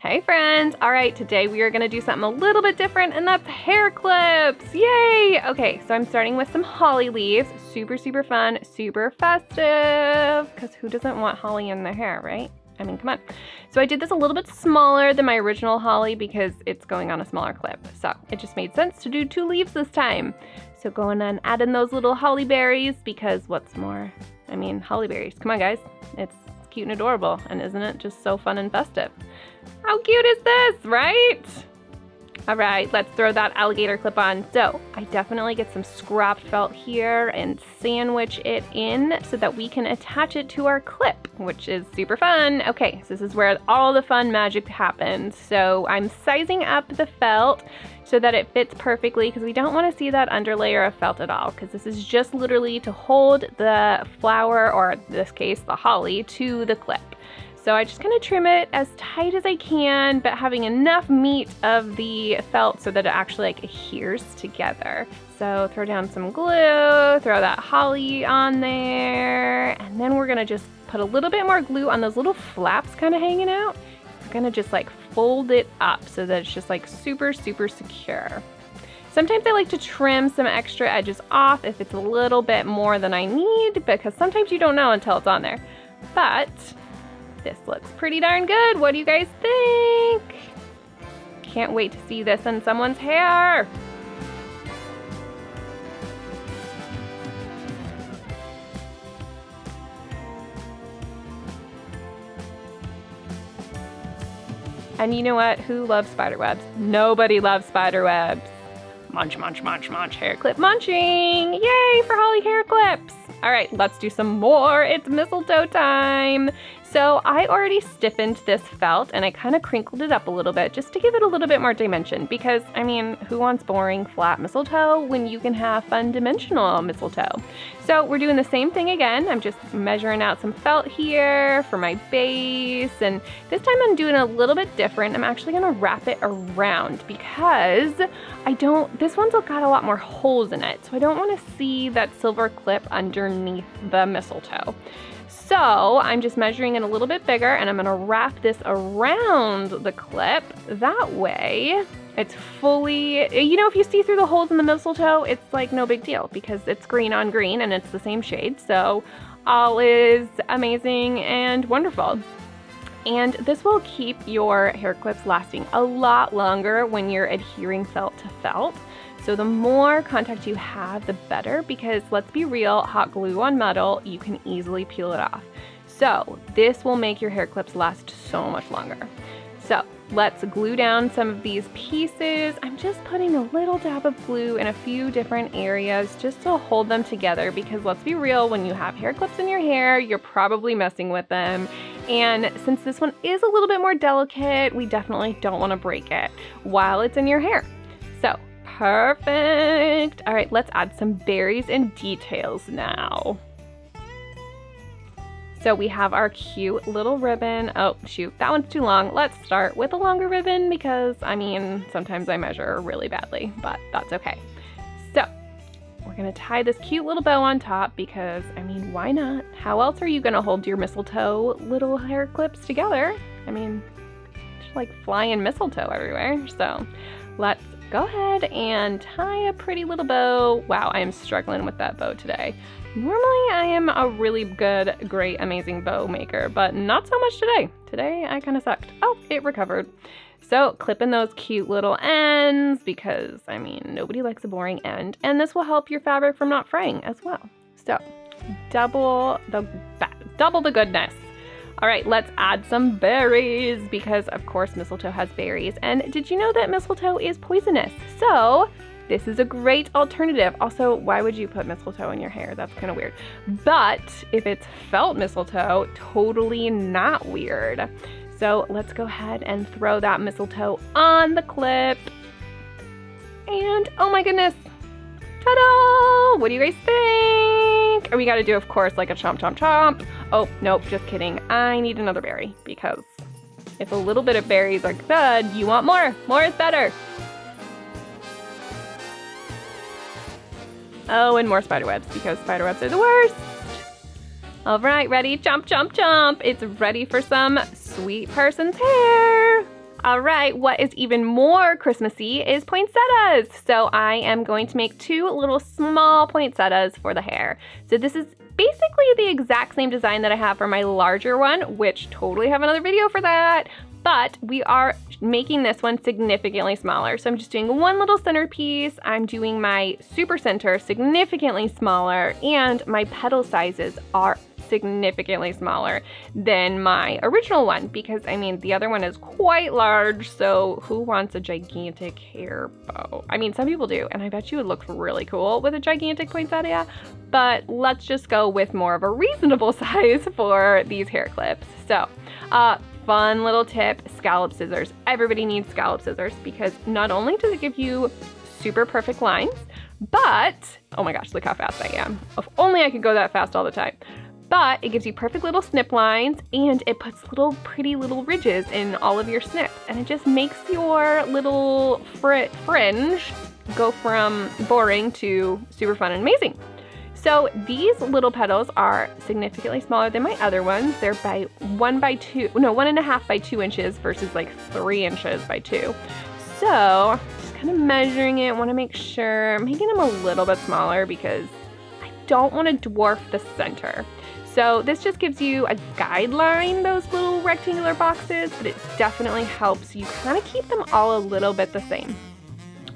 Hey friends! Alright, today we are going to do something a little bit different, and that's hair clips! Yay! Okay, so I'm starting with some holly leaves. Super, super fun, super festive, because who doesn't want holly in their hair, right? I mean, come on. So I did this a little bit smaller than my original holly because it's going on a smaller clip. So it just made sense to do 2 leaves this time. So going and add in those little holly berries, because what's more? I mean, holly berries. Come on, guys. It's cute and adorable, and isn't it just so fun and festive? How cute is this, right? All right, let's throw that alligator clip on. So I definitely get some scrapped felt here and sandwich it in so that we can attach it to our clip, which is super fun. Okay, so this is where all the fun magic happens. So I'm sizing up the felt so that it fits perfectly, because we don't want to see that underlayer of felt at all, because this is just literally to hold the flower, or in this case the holly, to the clip. So I just kind of trim it as tight as I can, but having enough meat of the felt so that it actually adheres together. So throw down some glue, throw that holly on there, and then we're gonna just put a little bit more glue on those little flaps kind of hanging out. We're gonna just fold it up so that it's just super, super secure. Sometimes I like to trim some extra edges off if it's a little bit more than I need, because sometimes you don't know until it's on there. But this looks pretty darn good. What do you guys think? Can't wait to see this in someone's hair. And you know what? Who loves spider webs? Nobody loves spider webs. Munch, munch, munch, munch, hair clip munching. Yay for holly hair clips. All right, let's do some more. It's mistletoe time. So I already stiffened this felt and I kind of crinkled it up a little bit just to give it a little bit more dimension, because I mean, who wants boring flat mistletoe when you can have fun dimensional mistletoe? So we're doing the same thing again. I'm just measuring out some felt here for my base, and this time I'm doing a little bit different. I'm actually gonna wrap it around because this one's got a lot more holes in it, so I don't wanna see that silver clip underneath the mistletoe. So I'm just measuring it a little bit bigger, and I'm gonna wrap this around the clip. That way it's fully, if you see through the holes in the mistletoe, it's no big deal because it's green on green and it's the same shade. So all is amazing and wonderful. And this will keep your hair clips lasting a lot longer when you're adhering felt to felt. So the more contact you have, the better, because let's be real, hot glue on metal, you can easily peel it off. So this will make your hair clips last so much longer. So let's glue down some of these pieces. I'm just putting a little dab of glue in a few different areas just to hold them together, because let's be real, when you have hair clips in your hair, you're probably messing with them. And since this one is a little bit more delicate, we definitely don't want to break it while it's in your hair. So perfect. All right, let's add some berries and details now. So we have our cute little ribbon. Oh, shoot, that one's too long. Let's start with a longer ribbon because, I mean, sometimes I measure really badly, but that's okay. So we're gonna tie this cute little bow on top because, I mean, why not? How else are you gonna hold your mistletoe little hair clips together? I mean, just flying mistletoe everywhere. So let's go ahead and tie a pretty little bow. Wow, I am struggling with that bow today. Normally I am a really good, great, amazing bow maker, but not so much today. Today I kind of sucked. Oh, it recovered. So clip in those cute little ends because, I mean, nobody likes a boring end, and this will help your fabric from not fraying as well. So double the goodness. All right, let's add some berries because, of course, mistletoe has berries. And did you know that mistletoe is poisonous? So this is a great alternative. Also, why would you put mistletoe in your hair? That's kind of weird. But if it's felt mistletoe, totally not weird. So let's go ahead and throw that mistletoe on the clip. And oh my goodness, ta-da! What do you guys think? We gotta do, of course, a chomp, chomp, chomp. Oh, nope, just kidding. I need another berry because if a little bit of berries are good, you want more. More is better. Oh, and more spider webs because spider webs are the worst. All right, ready? Chomp, chomp, chomp. It's ready for some sweet person's hair. All right, what is even more Christmassy is poinsettias. So I am going to make 2 little small poinsettias for the hair. So this is basically the exact same design that I have for my larger one, which totally have another video for that. But we are making this one significantly smaller. So I'm just doing 1 little centerpiece. I'm doing my super center significantly smaller, and my petal sizes are significantly smaller than my original one because, I mean, the other one is quite large, so who wants a gigantic hair bow? I mean, some people do, and I bet you would look really cool with a gigantic poinsettia, but let's just go with more of a reasonable size for these hair clips. So, fun little tip, scallop scissors. Everybody needs scallop scissors because not only does it give you super perfect lines, but, oh my gosh, look how fast I am. If only I could go that fast all the time. But it gives you perfect little snip lines, and it puts little pretty little ridges in all of your snips, and it just makes your little fringe go from boring to super fun and amazing. So these little petals are significantly smaller than my other ones. They're by 1.5 by 2 inches versus like 3 inches by 2. So just kind of measuring it, want to make sure, I'm making them a little bit smaller because I don't want to dwarf the center. So this just gives you a guideline, those little rectangular boxes, but it definitely helps you kind of keep them all a little bit the same.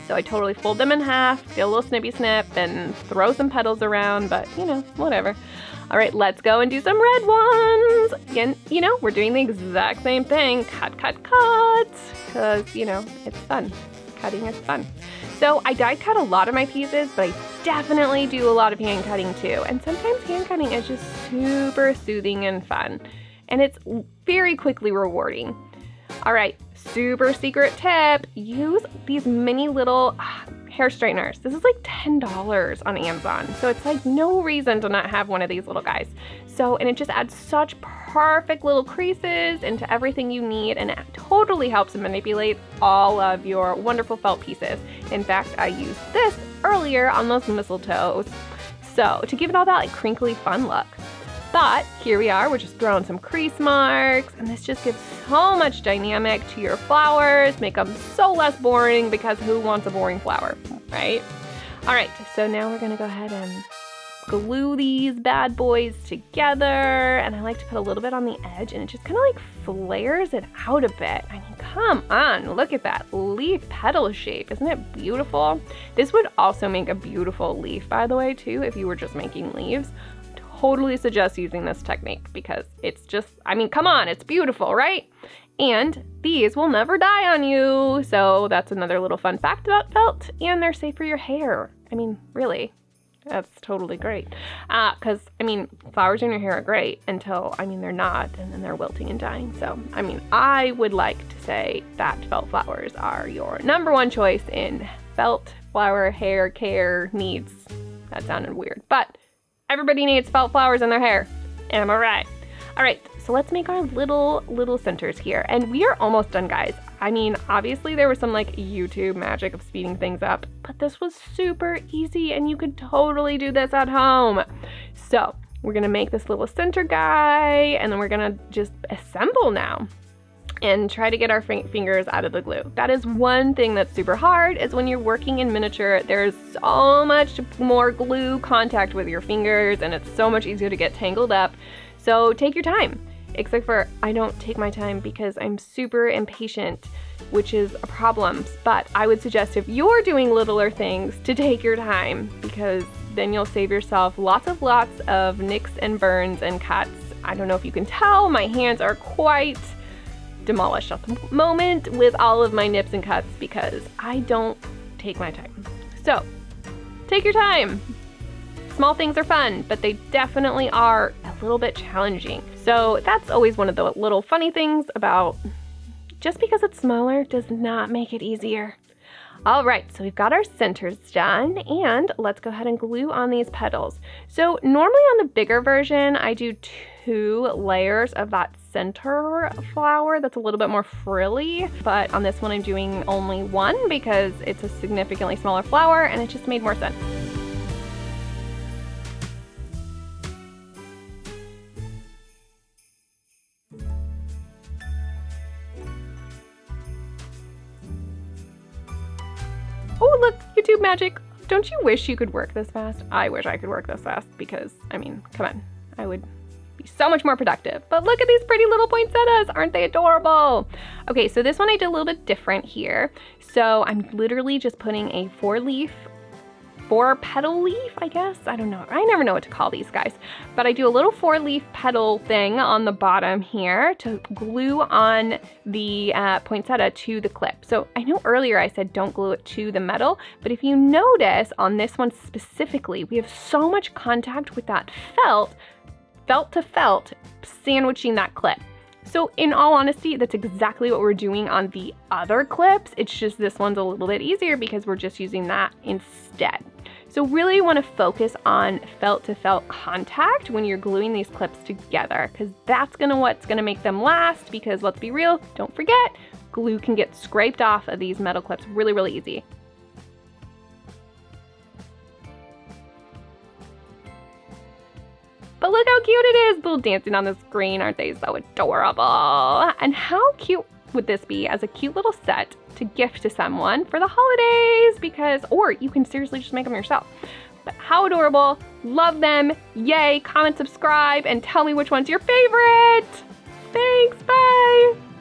So I totally fold them in half, get a little snippy snip, and throw some petals around, but you know, whatever. All right, let's go and do some red ones. Again, you know, we're doing the exact same thing. Cut, cut, cut, because, you know, it's fun. Cutting is fun. So I die cut a lot of my pieces, but I definitely do a lot of hand cutting too. And sometimes hand cutting is just super soothing and fun. And it's very quickly rewarding. All right, super secret tip, use these mini little hair straighteners. This is like $10 on Amazon. So it's like no reason to not have one of these little guys. So, and it just adds such perfect little creases into everything you need, and it totally helps manipulate all of your wonderful felt pieces. In fact, I used this earlier on those mistletoes. So to give it all that like crinkly fun look. But here we are, we're just throwing some crease marks, and this just gives so much dynamic to your flowers, make them so less boring, because who wants a boring flower, right? All right, so now we're gonna go ahead and glue these bad boys together, and I like to put a little bit on the edge, and it just kind of like flares it out a bit. I mean, come on, look at that leaf petal shape. Isn't it beautiful? This would also make a beautiful leaf, by the way, too, if you were just making leaves. Totally suggest using this technique because it's just, I mean, come on, it's beautiful, right? And these will never die on you. So that's another little fun fact about felt, and they're safe for your hair. I mean, really, that's totally great. Because, I mean, flowers in your hair are great until, I mean, they're not, and then they're wilting and dying. So, I mean, I would like to say that felt flowers are your #1 choice in felt flower hair care needs. That sounded weird, but everybody needs felt flowers in their hair. Am I right? All right, so let's make our little centers here. And we are almost done, guys. I mean, obviously there was some like YouTube magic of speeding things up, but this was super easy and you could totally do this at home. So we're gonna make this little center guy, and then we're gonna just assemble now and try to get our fingers out of the glue. That is one thing that's super hard, is when you're working in miniature, there's so much more glue contact with your fingers, and it's so much easier to get tangled up. So take your time. Except for I don't take my time because I'm super impatient, which is a problem. But I would suggest, if you're doing littler things, to take your time, because then you'll save yourself lots of nicks and burns and cuts. I don't know if you can tell, my hands are quite demolished at the moment with all of my nips and cuts because I don't take my time. So take your time. Small things are fun, but they definitely are a little bit challenging. So that's always one of the little funny things about just because it's smaller does not make it easier. All right, so we've got our centers done, and let's go ahead and glue on these petals. So normally on the bigger version, I do 2 layers of that center flower that's a little bit more frilly, but on this one I'm doing only 1 because it's a significantly smaller flower and it just made more sense. look, YouTube magic. Don't you wish you could work this fast? I wish I could work this fast because, I mean, come on, I would be so much more productive. But look at these pretty little poinsettias. Aren't they adorable? Okay, so this one I did a little bit different here. So I'm literally just putting a 4-petal leaf, I guess. I don't know. I never know what to call these guys. But I do a little 4-leaf petal thing on the bottom here to glue on the poinsettia to the clip. So I know earlier I said don't glue it to the metal, but if you notice on this one specifically, we have so much contact with that felt to felt, sandwiching that clip. So in all honesty, that's exactly what we're doing on the other clips. It's just this one's a little bit easier because we're just using that instead. So really you want to focus on felt to felt contact when you're gluing these clips together, because that's what's gonna make them last, because let's be real, don't forget, glue can get scraped off of these metal clips really, really easy. But look how cute it is, little dancing on the screen. Aren't they so adorable? And how cute would this be as a cute little set to gift to someone for the holidays? Or you can seriously just make them yourself. But how adorable, love them, yay, comment, subscribe, and tell me which one's your favorite. Thanks, bye.